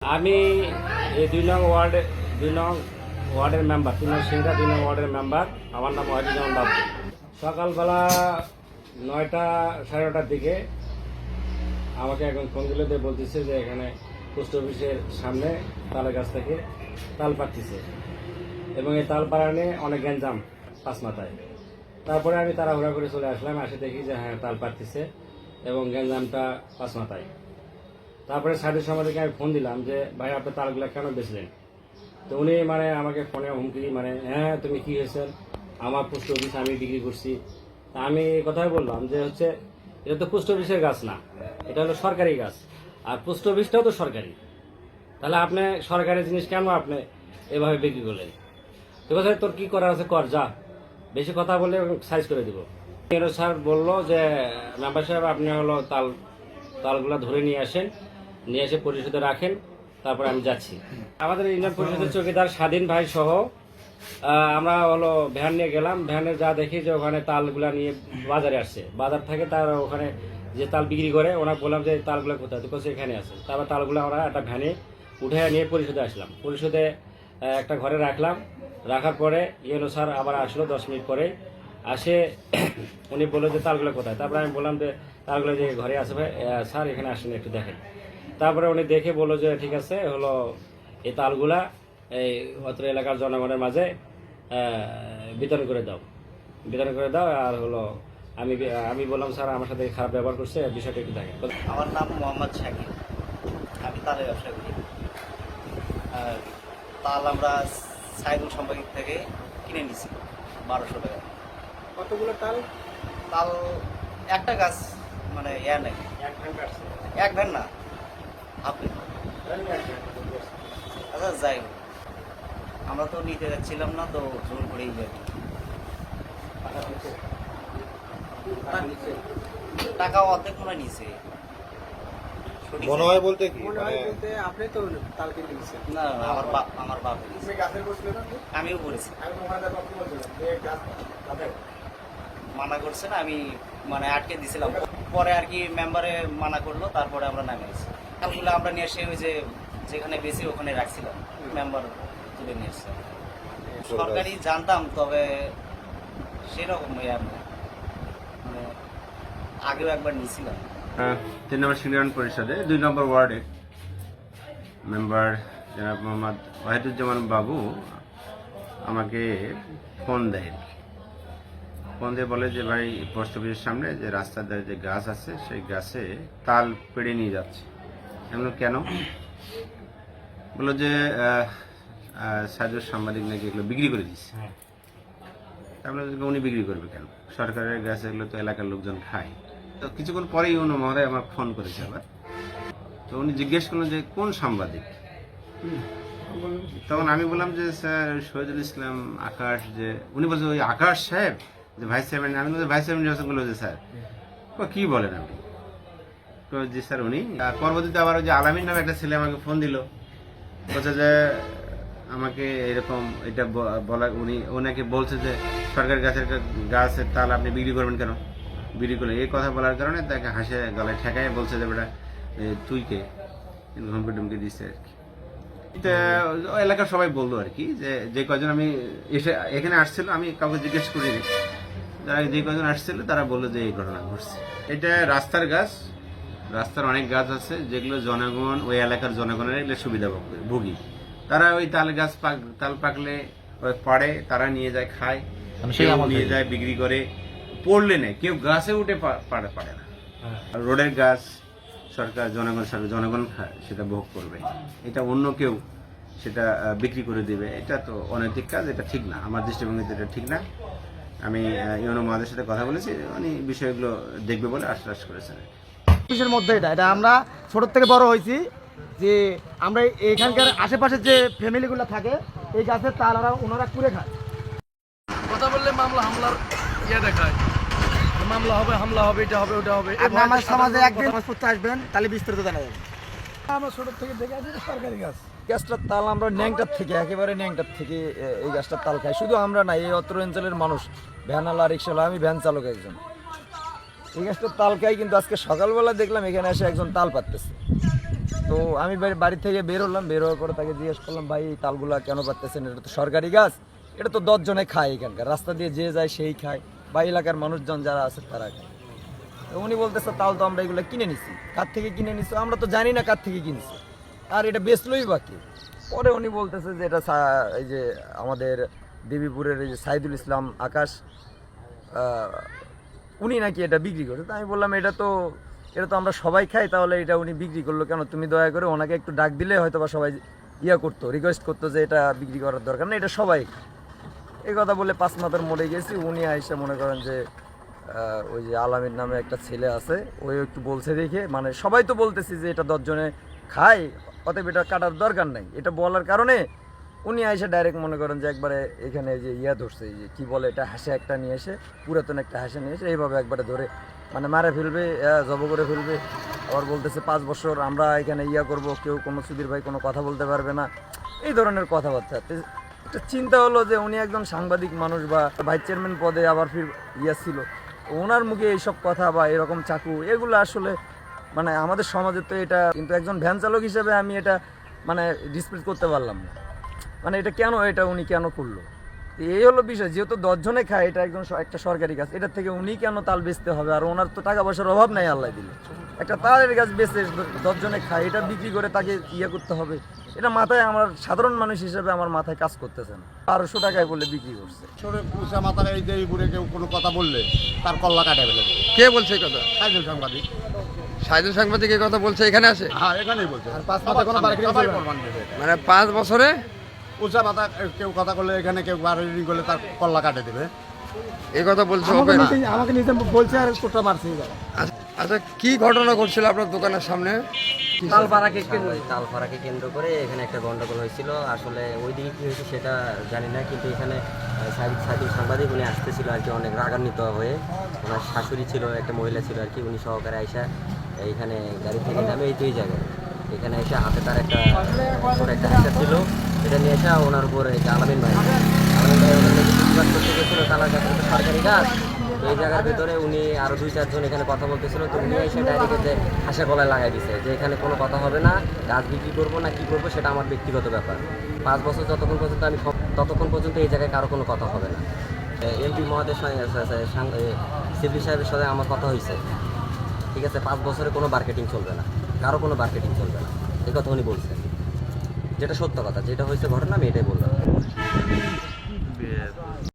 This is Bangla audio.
আমি এই 2 নং ওয়ার্ডের মেম্বার, 3 নং সিংড়া 2 নং ওয়ার্ডের মেম্বার। আমার নাম ওয়াহিদুজ্জামান বাবু। সকালবেলা 9টা সাড়ে 9টার দিকে আমাকে একজন ফোন দিল দিয়ে বলতেছে যে এখানে পোস্ট অফিসের সামনে তালের গাছ থেকে তাল পাড়তেছে এবং এই তাল পাড়ানে অনেক গ্যাঞ্জাম পাঁচ মাথায়। তারপরে আমি তাড়াহুড়া করে চলে আসলাম, আসে দেখি যে হ্যাঁ তাল পাড়তেছে এবং গ্যাঞ্জামটা পাঁচ মাথায়। তারপরে সাইডের সমাজকে আমি ফোন দিলাম যে ভাই আপনার তালগুলো কেন বেচলেন। তো উনি আমাকে ফোনে হুমকি হ্যাঁ তুমি কি হয়েছেন, আমার পোস্ট অফিস আমি বিক্রি করছি। তা আমি কথাই বললাম যে হচ্ছে এটা তো পোস্ট অফিসের গাছ না, এটা হলো সরকারি গাছ, আর পোস্ট অফিসটাও তো সরকারি, তাহলে আপনি সরকারি জিনিস কেন আপনি এভাবে বিক্রি করলেন। তো কথা তোর কি করার আছে কর, যা, বেশি কথা বলে সাইজ করে দিব। স্যার বললো যে মেম্বার সাহেব আপনি হলো তালগুলো ধরে নিয়ে আসেন, নিয়ে এসে পরিষদে রাখেন, তারপরে আমি যাচ্ছি। আমাদের ইউনিয়ন পরিষদের চৌকিদার স্বাধীন ভাই সহ আমরা হলো ভ্যান নিয়ে গেলাম। ভ্যানে যা দেখি যে ওখানে তালগুলা নিয়ে বাজারে আসছে, বাজার থেকে তার ওখানে যে তাল বিক্রি করে ওরা বললাম যে তালগুলো কোথায়, তো এখানে আছে। তারপর তালগুলো আমরা একটা ভ্যানে উঠে নিয়ে পরিষদে আসলাম। পরিষদে একটা ঘরে রাখলাম, রাখার পরে ইয়েলো স্যার আবার আসলো 10 মিনিট পরে আসে। উনি বললো যে তালগুলো কোথায়, তারপরে আমি বললাম যে তালগুলো যে ঘরে আছে ভাই স্যার এখানে আসেন একটু দেখেন। তারপরে উনি দেখে বললো যে ঠিক আছে হলো এই তালগুলা এই অত্র এলাকার জনগণের মাঝে বিতরণ করে দাও আর হলো আমি বললাম স্যার আমার সাথে খারাপ ব্যবহার করছে, বিষয়টা একটু দেখেন। আমার নাম মোহাম্মদ শাকিব, আমি তালের ব্যবসা করি। তাল আমরা সাইদুল সম্পাদিক থেকে কিনে নিছি 1200 টাকা। কতগুলো তাল? তাল একটা গাছ মানে নেই, এক ভ্যান না, আপনি আচ্ছা যাই হোক, আমরা তো নিতে যাচ্ছিলাম না, তো জোর করেই যাই। টাকা অর্ধেক মনে নিছে মনে হয় বলতে কি আপনি তো তাল কিনে নিয়েছেন? না, আমার বাপ আমিও করেছি। মানা করছে না, আমি মানে আটকে দিছিলাম। পরে আর কি মেম্বারে মানা করলো, তারপরে আমরা নামে গেছি। তালগুলো আমরা নিয়ে এসে ওই যেখানে বেশি ওখানে রাখছিলাম, মেম্বার তুলে নিয়ে এসছে। সরকারি জানতাম, তবে সেরকম মানে আগেও একবার নিয়েছিলাম। 3 নম্বর ইউনিয়ন পরিষদে 2 নম্বর ওয়ার্ডে মেম্বার জনাব মোহাম্মদ ওয়াহিদুজ্জামান বাবু আমাকে ফোন দেয়। ফোন দিয়ে বলে যে ভাই পোস্ট অফিসের সামনে যে রাস্তার ধারে যে গাছ আছে সেই গাছে তাল পেড়ে নিয়ে যাচ্ছে। এমন কেন? বললো যে সাইদুল সাংবাদিক নাকি এগুলো বিক্রি করে দিচ্ছে। তারপরে উনি বিক্রি করবে কেন, সরকারের গাছ এগুলো তো এলাকার লোকজন খায়। তো কিছুক্ষণ পরেই উনি মহোদয় আমার ফোন করেছে আবার। তো উনি জিজ্ঞেস করলেন যে কোন সাংবাদিক। তখন আমি বললাম যে স্যার শহীদুল ইসলাম আকাশ। যে উনি বলছে ওই আকাশ সাহেব, যে ভাইস চেয়ারম্যান। আমি বলছি ভাইস চেয়ারম্যান যখন বললো যে স্যার কি বলেন আপনি। তো জি স্যার উনি। পরবর্তীতে আবার ওই যে আলামিন নামে একটা ছেলে আমাকে ফোন দিল, বলছে যে আমাকে এরকম এটা বলা, ওনাকে বলছে যে সরকারি গাছের তাল আপনি বিক্রি করবেন কেন, বিক্রি করলেন। এই কথা বলার কারণে তাকে হাসে গলায় ঠেকায় বলছে যে বেটা তুই কে, ধমকে টমকে দিচ্ছে আর কি। এলাকার সবাই বললো আর কি, যে কজন আমি এখানে আসছিল, আমি কাউকে জিজ্ঞেস করিনি, যারা যে কজন আসছিল তারা বললো যে এই ঘটনা ঘটছে। এটা রাস্তার গাছ, রাস্তার অনেক গাছ আছে যেগুলো জনগণ, ওই এলাকার জনগণের এগুলো সুবিধা ভোগী। তারা ওই তাল পাকলে পাড়ে, তারা নিয়ে যায় খায়, নিয়ে যায় বিক্রি করে, পড়লে নেই, কেউ গাছে উঠে পারে না। রোডের গাছ সরকার জনগণ খায়, সেটা ভোগ করবে, এটা অন্য কেউ সেটা বিক্রি করে দিবে, এটা তো অনৈতিক কাজ, এটা ঠিক না, আমার দৃষ্টিভঙ্গিতে এটা ঠিক না। আমি ইউনো মহাদের সাথে কথা বলেছি, উনি বিষয়গুলো দেখবে বলে আশ্বাস করেছেন। অফিসের মধ্যে এটা আমরা ছোট থেকে বড় হয়েছি, যে আমরা এখানকার আশেপাশে যে ফ্যামিলিগুলো থাকে এই গাছের তাল ওনারা কুড়ে খায়। কথা বললে মামলা হামলার দেখায়, মামলা হবে, হামলা হবে, এটা হবে, ওটা হবে। আমার সমাজে একদিন করতে আসবেন, তাহলে বিস্তারিত জানা যাবে। আমরা ছোট থেকে দেখে আছি সরকারি গাছ। গাছটার তাল আমরা ন্যাংটার থেকে, একেবারে ন্যাংটার থেকে এই গাছটার তাল খাই। শুধু আমরা না, এই অত্র অঞ্চলের মানুষ, ভ্যানওয়ালা, রিক্সাওয়ালা, আমি ভ্যান চালক একজন, এই গাছটার তাল খাই। কিন্তু আজকে সকালবেলা দেখলাম এখানে এসে একজন তাল পাততেছে। তো আমি বাড়ি থেকে বের হলাম, বের হওয়ার পরে তাকে জিজ্ঞেস করলাম, ভাই এই তালগুলা কেন পাচ্তেছেন, এটা তো সরকারি গাছ, এটা তো 10 জনে খায়, এখানকার রাস্তা দিয়ে যে যায় সেই খায় বা এলাকার মানুষজন যারা আছে তারা খায়। তো উনি বলতেছে তাল তো আমরা এগুলো কিনে নিছি, কার থেকে কিনে নিছি আমরা তো জানি না কার থেকে কিনছি, আর এটা বেচলই বাকি। পরে উনি বলতেছে যে এটা এই যে আমাদের দেবীপুরের এই যে সাইদুল ইসলাম আকাশ, উনি নাকি এটা বিক্রি করে। তো আমি বললাম এটা তো আমরা সবাই খাই, তাহলে এটা উনি বিক্রি করলো কেন? তুমি দয়া করে ওনাকে একটু ডাক দিলে হয়তো বা সবাই করতো, রিকোয়েস্ট করতো যে এটা বিক্রি করার দরকার না, এটা সবাই খায়। এই কথা বলে 5 মাথার মোড়ে গেছি, উনি আইসা মনে করেন যে ওই যে আলামিন নামে একটা ছেলে আছে, ওই একটু বলছে দেখে, মানে সবাই তো বলতেছি যে এটা 10 জনে খায়, অতএব এটা কাটার দরকার নাই, এটা বলার কারণে উনি আইসা ডাইরেক্ট মনে করেন যে একবারে এখানে যে ধরছে, এই যে কী বলে এটা, হাসে একটা নিয়ে এসে, পুরাতন একটা হাসে নিয়ে এসে এইভাবে একবারে ধরে মানে মারে ফেলবে, জব করে ফেলবে। আবার বলতেছে 5 বছর আমরা এখানে করব, কেউ কোনো সুধীর ভাই কোনো কথা বলতে পারবে না, এই ধরনের কথাবার্তা। একটা চিন্তা হলো যে উনি একজন সাংবাদিক মানুষ বা ভাইস চেয়ারম্যান পদে আবার ফির ছিল, ওনার মুখে এইসব কথা বা এরকম চাকু, এগুলো আসলে মানে আমাদের সমাজে তো এটা, কিন্তু একজন ভ্যান চালক হিসেবে আমি এটা মানে ডিসপ্লে করতে পারলাম না, মানে এটা কেন, এটা উনি কেন করলো? এই হলো বিষয়, যেহেতু 10 জনে খায়, এটা একদম একটা সরকারি গাছ, এটা থেকে উনি কেন তাল বেচতে হবে? আর ওনার তো টাকা পয়সার অভাব নাই, আল্লাহ দিলে একটা তালের গাছ বেচে 10 জনে খায়, এটা বিক্রি করে তাকে করতে হবে, এটা মাথায় আমার সাধারণ মানুষ হিসেবে আমার মাথায় কাজ করতেছে না। 1200 টাকায় বলে বিক্রি করছে। উঁচা মাথার এই দেবীপুরে কেউ কোনো কথা বললে তার কল্লা কাটে ফেলে। কে বলছে এই কথা? সাইদুল সাংবাদিক। সাইদুল সাংবাদিক এই কথা বলছে, এখানে আসে? হ্যাঁ, এখানেই বলছে। আর 5 মাথা কোনো বার্গেনিং সবাই চলবে না। প্রমাণ দেবে। মানে 5 বছরে উঁচা মাথা কেউ কথা বললে, এখানে কেউ বার্গেনিং করলে তার কল্লা কাটে দেবে। এই কথা বলছে আমাকে ওপেন। নিজে বলছে আর কোটা মারছে এই জায়গায়। আচ্ছা, কি ঘটনা ঘটছিল আপনার দোকানের সামনে? তালপাড়াকে কেন্দ্র করে এখানে একটা গন্ডগোল হয়েছিল। আসলে ওই দিকে কী হয়েছে সেটা জানি না, কিন্তু এখানে সাইদুল সাংবাদিক উনি আসতেছিল আর কি, অনেক রাগান্বিত হয়ে। ওনার শাশুড়ি ছিল, একটা মহিলা ছিল আর কি, উনি সহকারে আইসা এইখানে গাড়ি থেকে নামে এই 2 জায়গায় এখানে এসে হাতে তার একটা ছোট একটা হাসা ছিল, এটা নিয়ে এসে ওনার উপরে আলামিন ভাই ওখানে প্রতিবাদ করতে গেছিল, তালা গাছ সরকারি গাছ। তো এই জায়গার ভিতরে উনি আরও 2-4 জন এখানে কথা বলতেছিল, তো উনি এসে ডাইরেক্ট যে হাসা গলায় লাগাই দিছে যে এখানে কোনো কথা হবে না, গাছ বিক্রি করবো না কি করবো সেটা আমার ব্যক্তিগত ব্যাপার। 5 বছর যতক্ষণ পর্যন্ত আমি ততক্ষণ পর্যন্ত এই জায়গায় কারো কোনো কথা হবে না। এমপি মহাদেশ সিভিল সাহেবের সাথে আমার কথা হয়েছে, ঠিক আছে, 5 বছরে কোনো মার্কেটিং চলবে না, কারো কোনো মার্কেটিং চলবে না, এই কথা উনি বলছেন, যেটা সত্য কথা, যেটা হয়েছে ঘটনা আমি এটাই বললাম।